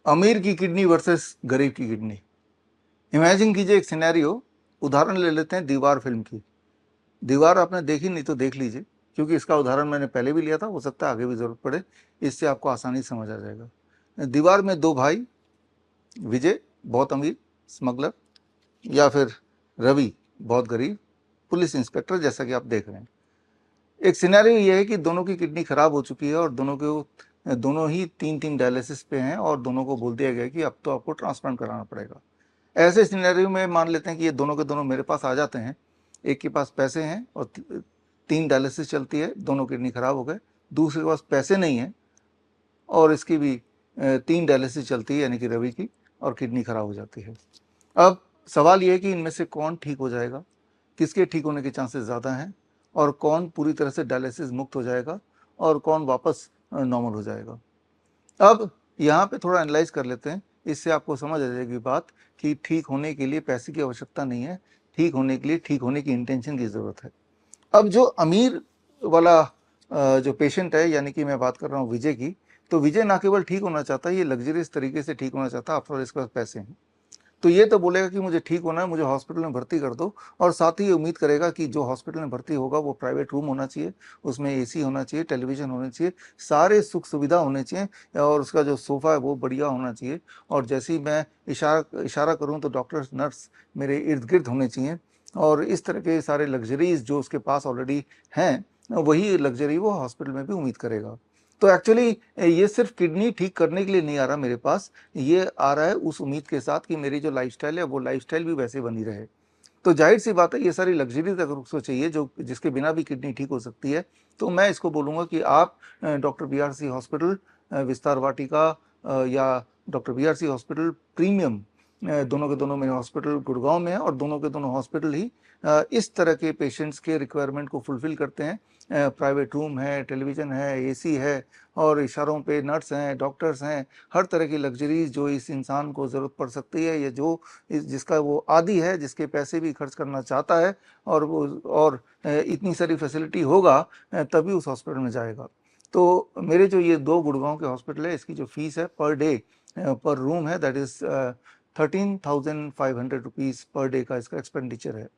अमीर की kidney versus गरीब की किडनी। इमेजिन कीजिए एक सिनेरियो, उदाहरण ले लेते हैं दीवार फिल्म की। दीवार आपने देखी नहीं तो देख लीजिए, क्योंकि इसका उदाहरण मैंने पहले भी लिया था, हो सकता है आगे भी ज़रूरत पड़े, इससे आपको आसानी से समझ आ जाएगा। दीवार में दो भाई, विजय बहुत अमीर स्मगलर, या फिर रवि बहुत गरीब पुलिस इंस्पेक्टर, जैसा कि आप देख रहे हैं। एक सिनेरियो ये है कि दोनों की किडनी खराब हो चुकी है और दोनों ही 3-3 डायलिसिस पे हैं और दोनों को बोल दिया गया कि अब तो आपको ट्रांसप्लांट कराना पड़ेगा। ऐसे सिनेरियो में मान लेते हैं कि ये दोनों के दोनों मेरे पास आ जाते हैं। एक के पास पैसे हैं और 3 डायलिसिस चलती है, दोनों किडनी खराब हो गए। दूसरे के पास पैसे नहीं है और इसकी भी 3 डायलिसिस चलती है, यानी कि रवि की, और किडनी खराब हो जाती है। अब सवाल ये है कि इनमें से कौन ठीक हो जाएगा, किसके ठीक होने के चांसेस ज़्यादा हैं, और कौन पूरी तरह से डायलिसिस मुक्त हो जाएगा और कौन वापस नॉर्मल हो जाएगा। अब यहाँ पे थोड़ा एनालाइज कर लेते हैं, इससे आपको समझ आ जाएगी बात कि ठीक होने के लिए पैसे की आवश्यकता नहीं है, ठीक होने के लिए ठीक होने की इंटेंशन की ज़रूरत है। अब जो अमीर वाला जो पेशेंट है, यानी कि मैं बात कर रहा हूँ विजय की, तो विजय ना केवल ठीक होना चाहता है, ये लग्जरियस तरीके से ठीक होना चाहता है, आफ्टर ऑल इसके पास पैसे हैं। तो ये तो बोलेगा कि मुझे ठीक होना है, मुझे हॉस्पिटल में भर्ती कर दो, और साथ ही ये उम्मीद करेगा कि जो हॉस्पिटल में भर्ती होगा वो प्राइवेट रूम होना चाहिए, उसमें एसी होना चाहिए, टेलीविज़न होना चाहिए, सारे सुख सुविधा होने चाहिए, और उसका जो सोफ़ा है वो बढ़िया होना चाहिए, और जैसे ही मैं इशारा करूँ तो डॉक्टर्स नर्स मेरे इर्द गिर्द होने चाहिए, और इस तरह के सारे लग्जरीज़ जो उसके पास ऑलरेडी हैं, वही लग्जरी वो हॉस्पिटल में भी उम्मीद करेगा। तो एक्चुअली ये सिर्फ किडनी ठीक करने के लिए नहीं आ रहा मेरे पास, ये आ रहा है उस उम्मीद के साथ कि मेरी जो लाइफस्टाइल है वो लाइफस्टाइल भी वैसे बनी रहे। तो जाहिर-सी बात है, ये सारी लग्ज़रीज़ अगर उसको चाहिए जो जिसके बिना भी किडनी ठीक हो सकती है, तो मैं इसको बोलूँगा कि आप डॉक्टर बीआरसी हॉस्पिटल विस्तार वाटिका या डॉक्टर बीआरसी हॉस्पिटल प्रीमियम, दोनों के दोनों मेरे हॉस्पिटल गुड़गाँव में है, और दोनों के दोनों हॉस्पिटल ही इस तरह के पेशेंट्स के रिक्वायरमेंट को फुलफ़िल करते हैं। प्राइवेट रूम है, टेलीविज़न है, एसी है, और इशारों पे नर्स हैं, डॉक्टर्स हैं, हर तरह की लग्ज़रीज़ जो इस इंसान को ज़रूरत पड़ सकती है, या जो जिसका वो आदी है, जिसके पैसे भी खर्च करना चाहता है, और वो और इतनी सारी फैसिलिटी होगा तभी उस हॉस्पिटल में जाएगा। तो मेरे जो ये 2 गुड़गाँव के हॉस्पिटल है, इसकी जो फ़ीस है पर डे पर रूम है, that is 13,500 rupees per day का इसका एक्सपेंडिचर है।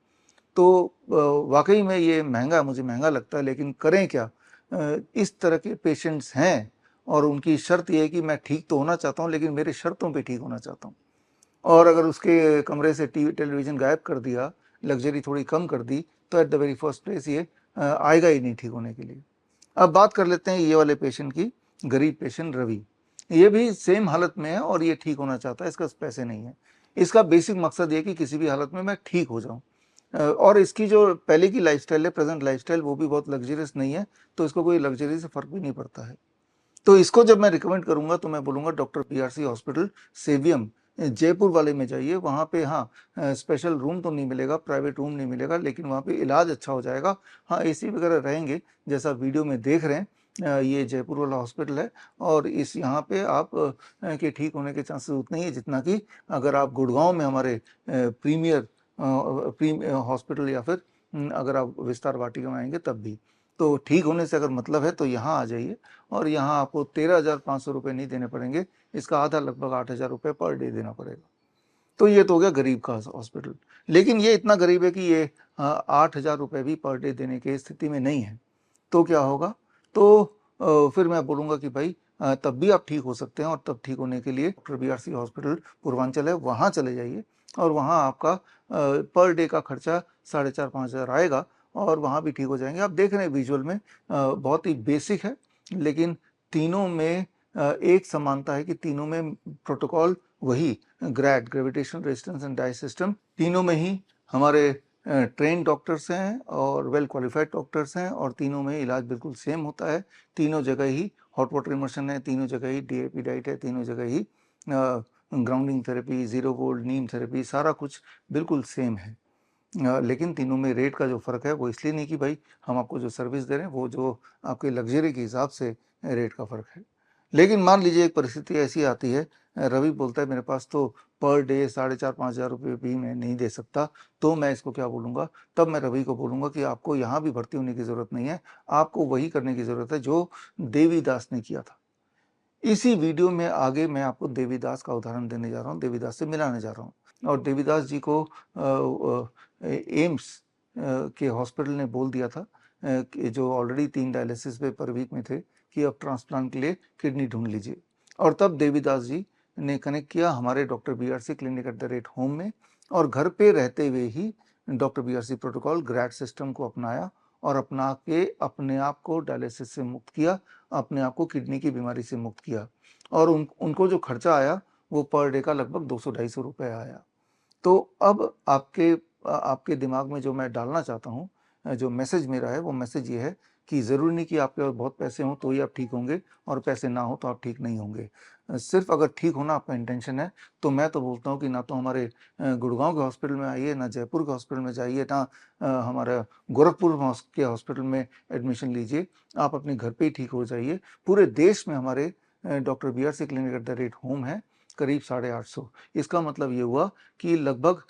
तो वाक़ई में ये महँगा, मुझे महँगा लगता है, लेकिन करें क्या? इस तरह के पेशेंट्स हैं, और उनकी शर्त ये है कि मैं ठीक तो होना चाहता हूँ, लेकिन मेरी शर्तों पे ठीक होना चाहता हूँ। और अगर उसके कमरे से टीवी टेलीविज़न गायब कर दिया, लग्ज़री थोड़ी कम कर दी, तो at the very first place ये आएगा ही नहीं ठीक होने के लिए। अब बात कर लेते हैं ये वाले पेशेंट की, गरीब पेशेंट रवि। ये भी सेम हालत में है और ये ठीक होना चाहता है, इसके पास पैसे नहीं है। इसका बेसिक मकसद ये है कि किसी भी हालत में मैं ठीक हो जाऊँ। और इसकी जो पहले की लाइफ़स्टाइल है, प्रेज़ेंट लाइफ़स्टाइल, वो भी बहुत लग्ज़रियस नहीं है, तो इसको कोई लग्ज़री से फ़र्क भी नहीं पड़ता है। तो इसको जब मैं रिकमेंड करूँगा तो मैं बोलूँगा डॉक्टर बीआरसी हॉस्पिटल सेवियम जयपुर वाले में जाइए। वहाँ पे हाँ, स्पेशल रूम तो नहीं मिलेगा, प्राइवेट रूम नहीं मिलेगा, लेकिन वहाँ पे इलाज अच्छा हो जाएगा। हाँ, एसी वगैरह रहेंगे, जैसा वीडियो में देख रहे हैं। ये जयपुर वाला हॉस्पिटल है, और इस यहाँ पे आप के ठीक होने के चांसेस उतने ही है जितना कि अगर आप गुड़गाँव में हमारे प्रीमियर हॉस्पिटल, या फिर अगर आप विस्तार वाटिका में आएँगे तब भी। तो ठीक होने से अगर मतलब है तो यहाँ आ जाइए, और यहाँ आपको 13,500 रुपये नहीं देने पड़ेंगे, इसका आधा लगभग 8,000 रुपये पर डे देना पड़ेगा। तो ये तो हो गया गरीब का हॉस्पिटल। लेकिन ये इतना गरीब है कि ये 8,000 रुपये भी पर डे देने की स्थिति में नहीं है। तो क्या होगा? तो फिर मैं बोलूँगा कि भाई तब भी आप ठीक हो सकते हैं, और तब ठीक होने के लिए डॉक्टर बीआरसी हॉस्पिटल पूर्वांचल है, वहाँ चले जाइए, और वहाँ आपका पर डे का खर्चा 4,500-5,000 आएगा, और वहाँ भी ठीक हो जाएँगे। आप देख रहे हैं विजुअल में, बहुत ही बेसिक है, लेकिन तीनों में एक समानता है कि तीनों में प्रोटोकॉल वही, gravitational resistance and die system, तीनों में ही हमारे ट्रेन्ड डॉक्टर्स हैं और वेल क्वालिफाइड डॉक्टर्स हैं, और तीनों में इलाज बिल्कुल सेम होता है। तीनों जगह ही हॉट वाटर इमर्शन है, तीनों जगह ही डीएपी डाइट है, तीनों जगह ही ग्राउंडिंग थेरेपी, ज़ीरो वोल्ट नीम थेरेपी, सारा कुछ बिल्कुल सेम है। लेकिन तीनों में रेट का जो फ़र्क है वो इसलिए नहीं कि भाई हम आपको जो सर्विस दे रहे हैं वो जो आपके लग्ज़री के हिसाब से रेट का फ़र्क है। लेकिन मान लीजिए एक परिस्थिति ऐसी आती है, रवि बोलता है मेरे पास तो पर डे 4,500-5,000 रुपये भी मैं नहीं दे सकता, तो मैं इसको क्या बोलूँगा? तब मैं रवि को बोलूँगा कि आपको यहाँ भी भर्ती होने की ज़रूरत नहीं है, आपको वही करने की ज़रूरत है जो देवीदास ने किया था। इसी वीडियो में आगे मैं आपको देवीदास का उदाहरण देने जा रहा हूँ, देवीदास से मिलाने जा रहा हूँ। और देवीदास जी को एम्स के हॉस्पिटल ने बोल दिया था कि जो ऑलरेडी 3 डायलिसिस पे पर वीक में थे कि अब ट्रांसप्लांट के लिए किडनी ढूंढ लीजिए। और तब देवीदास जी ने कनेक्ट किया हमारे doctor BRC clinic at the rate home में, और घर पे रहते हुए ही डॉक्टर BRC प्रोटोकॉल ग्रैड सिस्टम को अपनाया और अपना के अपने आप को डायलिसिस से मुक्त किया, अपने आप को किडनी की बीमारी से मुक्त किया। और उनको जो खर्चा आया वो पर डे का लगभग 200-250 रुपये आया। तो अब आपके दिमाग में जो मैं डालना चाहता हूँ, जो मैसेज मेरा है वो मैसेज ये है कि ज़रूरी नहीं कि आपके पास बहुत पैसे हों तो ही आप ठीक होंगे, और पैसे ना हो तो आप ठीक नहीं होंगे। सिर्फ अगर ठीक होना आपका इंटेंशन है तो मैं तो बोलता हूँ कि ना तो हमारे गुड़गांव के हॉस्पिटल में आइए, ना जयपुर के हॉस्पिटल में जाइए, ना हमारा गोरखपुर के हॉस्पिटल में एडमिशन लीजिए, आप अपने घर पे ही ठीक हो जाइए। पूरे देश में हमारे doctor BRC clinic at the rate home है करीब 850। इसका मतलब ये हुआ कि लगभग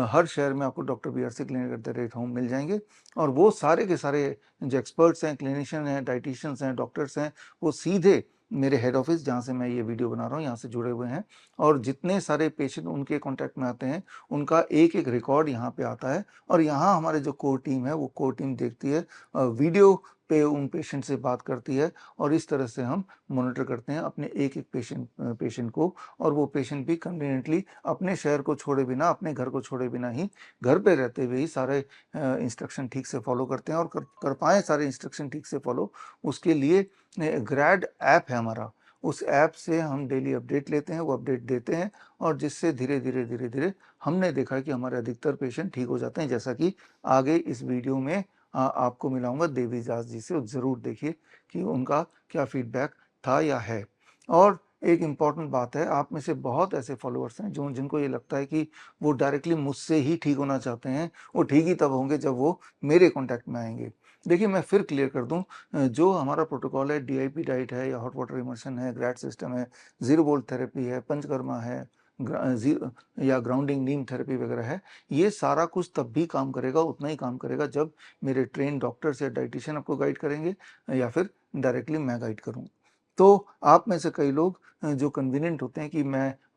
हर शहर में आपको doctor BRC clinic at the rate home मिल जाएंगे। और वो सारे के सारे जो एक्सपर्ट्स हैं, क्लिनिशियन हैं, डाइटिशियंस हैं, डॉक्टर्स हैं, वो सीधे मेरे हेड ऑफिस जहाँ से मैं ये वीडियो बना रहा हूँ यहाँ से जुड़े हुए हैं। और जितने सारे पेशेंट उनके कांटेक्ट में आते हैं उनका एक एक रिकॉर्ड यहाँ पे आता है, और यहाँ हमारे जो कोर टीम है वो कोर टीम देखती है, वीडियो पे उन पेशेंट से बात करती है, और इस तरह से हम मॉनिटर करते हैं अपने एक एक पेशेंट को। और वो पेशेंट भी कन्वीनियंटली अपने शहर को छोड़े बिना, अपने घर को छोड़े बिना ही घर पे रहते हुए ही सारे इंस्ट्रक्शन ठीक से फॉलो करते हैं। और कर पाएँ सारे इंस्ट्रक्शन ठीक से फॉलो, उसके लिए ग्रैड ऐप है हमारा, उस ऐप से हम डेली अपडेट लेते हैं, वो अपडेट देते हैं, और जिससे धीरे-धीरे हमने देखा कि हमारे अधिकतर पेशेंट ठीक हो जाते हैं। जैसा कि आगे इस वीडियो में आपको मिलाऊँगा देवीदास जी से, ज़रूर देखिए कि उनका क्या फीडबैक था या है। और एक इम्पॉर्टेंट बात है, आप में से बहुत ऐसे फॉलोअर्स हैं जिनको ये लगता है कि वो डायरेक्टली मुझसे ही ठीक होना चाहते हैं, वो ठीक ही तब होंगे जब वो मेरे कॉन्टैक्ट में आएँगे। देखिए, मैं फिर क्लियर कर दूँ, जो हमारा प्रोटोकॉल है, DIP डाइट है या हॉट वाटर इमर्शन है, ग्रैड सिस्टम है, ज़ीरो बोल्ट थेरेपी है, पंचकर्मा है, या ग्राउंडिंग नीम थेरेपी वगैरह है, ये सारा कुछ तब भी काम करेगा, उतना ही काम करेगा जब मेरे ट्रेन डॉक्टर्स या डाइटिशियन आपको गाइड करेंगे, या फिर डायरेक्टली मैं गाइड करूँ। तो आप में से कई लोग जो कन्वीनिएंट होते हैं कि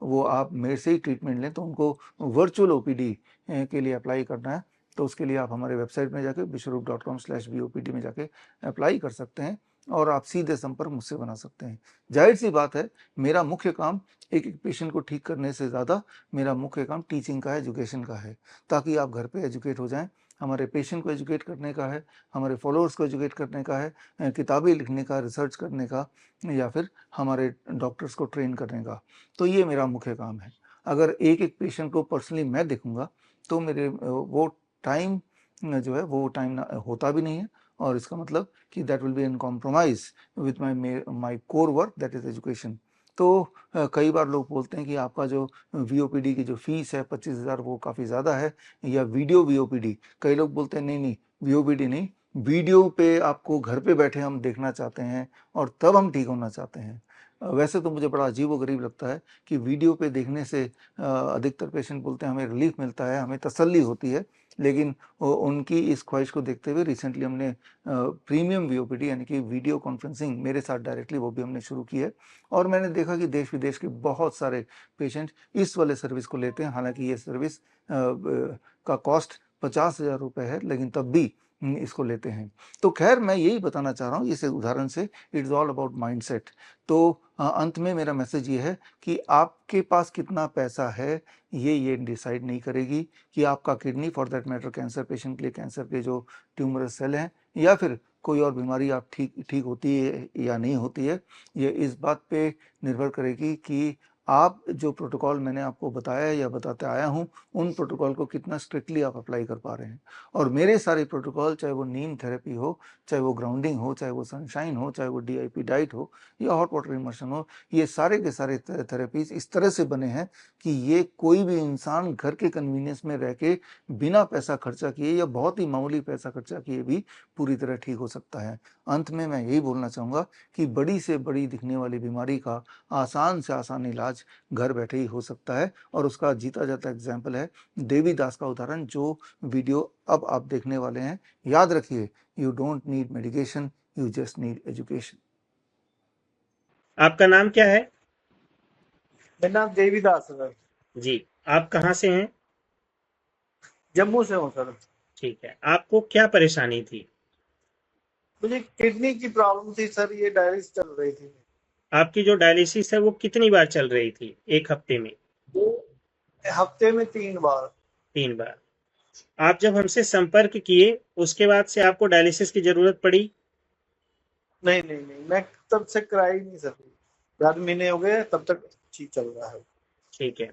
वो आप मेरे से ही ट्रीटमेंट लें, तो उनको वर्चुअल OPD के लिए अप्लाई करना है, तो उसके लिए आप हमारे वेबसाइट में जाके vishwaroop.com/VOPD में जाके अप्लाई कर सकते हैं, और आप सीधे संपर्क मुझसे बना सकते हैं। ज़ाहिर-सी बात है, मेरा मुख्य काम एक-एक पेशेंट को ठीक करने से ज़्यादा मेरा मुख्य काम टीचिंग का है, एजुकेशन का है, ताकि आप घर पे एजुकेट हो जाएँ। हमारे पेशेंट को एजुकेट करने का है, हमारे फॉलोअर्स को एजुकेट करने का है, किताबें लिखने का, रिसर्च करने का, या फिर हमारे डॉक्टर्स को ट्रेन करने का। तो ये मेरा मुख्य काम है। अगर एक-एक पेशेंट को पर्सनली मैं देखूँगा तो मेरे वो टाइम जो है वो टाइम ना होता भी नहीं है, और इसका मतलब कि that will be in compromise with my core work, that is education. तो कई बार लोग बोलते हैं कि आपका जो VOPD की जो फ़ीस है 25,000 वो काफ़ी ज़्यादा है, या वीडियो VOPD। कई लोग बोलते हैं नहीं, नहीं, VOPD नहीं, वीडियो पे आपको घर पे बैठे हम देखना चाहते हैं और तब हम ठीक होना चाहते हैं। वैसे तो मुझे बड़ा अजीब-ओ-गरीब लगता है कि वीडियो पे देखने से अधिकतर पेशेंट बोलते हैं हमें रिलीफ़ मिलता है, हमें तसल्ली होती है, लेकिन उनकी इस ख्वाहिश को देखते हुए रिसेंटली हमने प्रीमियम VOPD यानी कि वीडियो कॉन्फ्रेंसिंग मेरे साथ डायरेक्टली वो भी हमने शुरू की है, और मैंने देखा कि देश-विदेश के बहुत सारे पेशेंट इस वाले सर्विस को लेते हैं। हालाँकि ये सर्विस का कॉस्ट 50,000 रुपए है, लेकिन तब भी इसको लेते हैं। तो ख़ैर मैं यही बताना चाह रहा हूँ इस उदाहरण से, इट्स ऑल अबाउट माइंडसेट। तो अंत में मेरा मैसेज ये है कि आपके पास कितना पैसा है, ये डिसाइड नहीं करेगी कि आपका kidney, for that matter cancer patient के लिए कैंसर के जो ट्यूमरस सेल हैं, या फिर कोई और बीमारी आप ठीक ठीक होती है या नहीं होती है, ये इस बात पे निर्भर करेगी कि आप जो प्रोटोकॉल मैंने आपको बताया या बताते आया हूँ, उन प्रोटोकॉल को कितना स्ट्रिक्टली आप अप्लाई कर पा रहे हैं। और मेरे सारे प्रोटोकॉल, चाहे वो नीम थेरेपी हो, चाहे वो ग्राउंडिंग हो, चाहे वो सनशाइन हो, चाहे वो DIP डाइट हो, या हॉट वाटर इमर्शन हो, ये सारे के सारे थेरेपीज़ इस तरह से बने हैं कि ये कोई भी इंसान घर के कन्वीनियंस में रह के बिना पैसा खर्चा किए या बहुत ही मामूली पैसा खर्चा किए भी पूरी तरह ठीक हो सकता है। अंत में मैं यही बोलना चाहूँगा कि बड़ी से बड़ी दिखने वाली बीमारी का आसान से आसान इलाज घर बैठे ही हो सकता है, और उसका जीता जाता एग्ज़ाम्पल है देवीदास का उदाहरण, जो वीडियो अब आप देखने वाले हैं। याद रखिए, you don't need medication, you just need education. आपका नाम क्या है? मेरा नाम देवीदास है सर। जी, आप कहाँ से हैं? जम्मू से हूँ सर। ठीक है, आपको क्या परेशानी थी? मुझे किडनी की प्रॉब्लम थी सर, ये डायलिसिस चल रही थी। आपकी जो डायलिसिस है वो कितनी बार चल रही थी एक हफ्ते में? वो हफ्ते में 3 बार। 3 बार। आप जब हमसे संपर्क किए उसके बाद से आपको डायलिसिस की जरूरत पड़ी? नहीं नहीं नहीं, मैं तब से करा ही नहीं सर। 4 महीने हो गए, तब तक ठीक चल रहा है। ठीक है।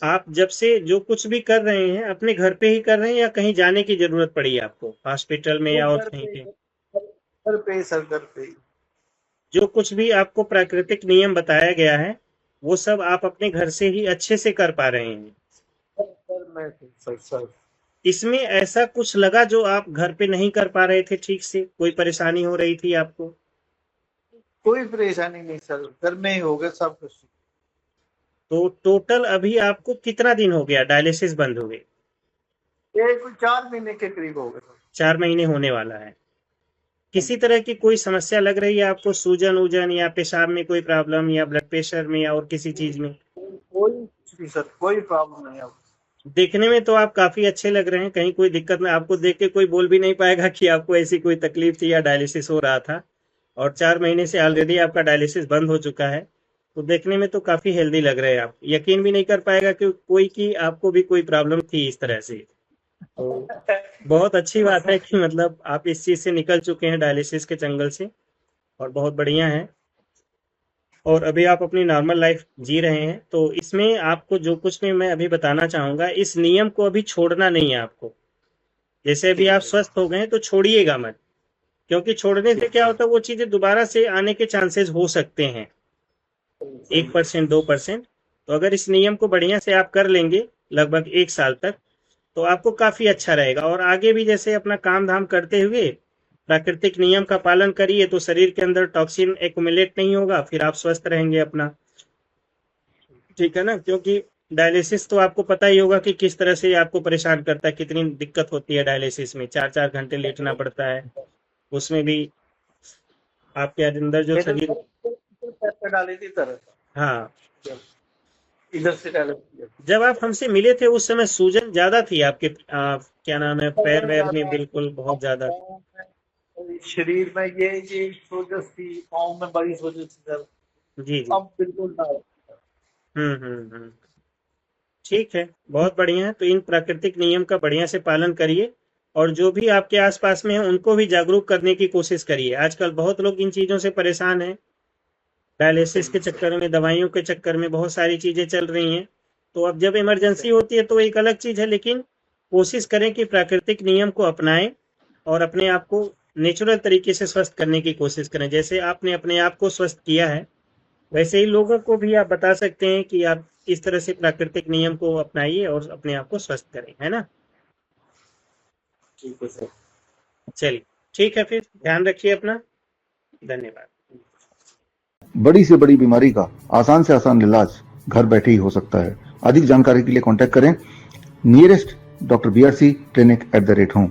आप जब से जो कुछ भी कर रहे हैं अपने घर पे ही कर रहे हैं या कहीं जाने की जरूरत पड़ी आपको हॉस्पिटल में वो या और घर कहीं पे पे? घर पे सर, घर पे ही। जो कुछ भी आपको प्राकृतिक नियम बताया गया है वो सब आप अपने घर से ही अच्छे से कर पा रहे हैं। सर मैं सर सर इसमें ऐसा कुछ लगा जो आप घर पे नहीं कर पा रहे थे ठीक से, कोई परेशानी हो रही थी आपको? कोई परेशानी नहीं सर, घर में ही हो गया सब कुछ। तो टोटल अभी आपको कितना दिन हो गया डायलिसिस बंद हो गए? ये कोई 4 महीने के करीब हो गए सर। 4 महीने होने वाला है। किसी तरह की कोई समस्या लग रही है आपको, सूजन वूजन या पेशाब में कोई प्रॉब्लम या ब्लड प्रेशर में या और किसी चीज में? कोई कुछ नहीं सर, कोई प्रॉब्लम नहीं अब। देखने में तो आप काफी अच्छे लग रहे हैं, कहीं कोई दिक्कत नहीं, आपको देख के कोई बोल भी नहीं पाएगा कि आपको ऐसी कोई तकलीफ थी या डायलिसिस हो रहा था। और 4 महीने से ऑलरेडी आपका डायलिसिस बंद हो चुका है, तो देखने में तो काफी हेल्दी लग रहे हैं आप। यकीन भी नहीं कर पाएगा कि कोई की आपको भी कोई प्रॉब्लम थी इस तरह से। तो बहुत अच्छी बात है कि मतलब आप इस चीज से निकल चुके हैं डायलिसिस के जंगल से, और बहुत बढ़िया है। और अभी आप अपनी नॉर्मल लाइफ जी रहे हैं, तो इसमें आपको जो कुछ भी मैं अभी बताना चाहूंगा, इस नियम को अभी छोड़ना नहीं है आपको। जैसे अभी ठीक आप है। स्वस्थ हो गए हैं तो छोड़िएगा मत, क्योंकि छोड़ने से ठीक क्या है। होता है वो चीजें दोबारा से आने के चांसेस हो सकते हैं, सही। 1% 2%। तो अगर इस नियम को बढ़िया से आप कर लेंगे लगभग 1 साल तक, तो आपको काफी अच्छा रहेगा। और आगे भी जैसे अपना काम धाम करते हुए प्राकृतिक नियम का पालन करिए तो शरीर के अंदर टॉक्सिन एक्युमुलेट नहीं होगा, फिर आप स्वस्थ रहेंगे अपना। ठीक है ना? क्योंकि डायलिसिस तो आपको पता ही होगा कि किस तरह से आपको परेशान करता है, कितनी दिक्कत होती है डायलिसिस में, 4 4 घंटे लेटना पड़ता है उसमें भी। आपके अंदर जो मैंने शरीर। पैसे डाले थी तरह। हाँ, इधर से डाले थे। जब आप हमसे मिले थे उस समय सूजन ज्यादा थी आपके क्या नाम है, पैर वैर में बिल्कुल बहुत ज्यादा? शरीर में ये सोजस थी, पाँव में बड़ी सोजस थी सर। जी जी। अब बिल्कुल ना। हम्म। ठीक है, बहुत बढ़िया है। तो इन प्राकृतिक नियम का बढ़िया से पालन करिए, और जो भी आपके आसपास में है उनको भी जागरूक करने की कोशिश करिए। आजकल बहुत लोग इन चीजों से परेशान हैं, डायलिसिस के चक्कर में, दवाइयों के चक्कर में बहुत सारी चीजें चल रही हैं। तो अब जब इमरजेंसी होती है तो एक अलग चीज है, लेकिन कोशिश करें कि प्राकृतिक नियम को अपनाएं और अपने आप को नेचुरल तरीके से स्वस्थ करने की कोशिश करें। जैसे आपने अपने आप को स्वस्थ किया है, वैसे ही लोगों को भी आप बता सकते हैं कि आप इस तरह से प्राकृतिक नियम को अपनाइए और अपने आप को स्वस्थ करें, है ना? ठीक है सर। चलिए, ठीक है, फिर ध्यान रखिए अपना। धन्यवाद। बड़ी से बड़ी बीमारी का आसान से आसान इलाज घर बैठे ही हो सकता है। अधिक जानकारी के लिए कांटेक्ट करें nearest doctor BRC clinic @home।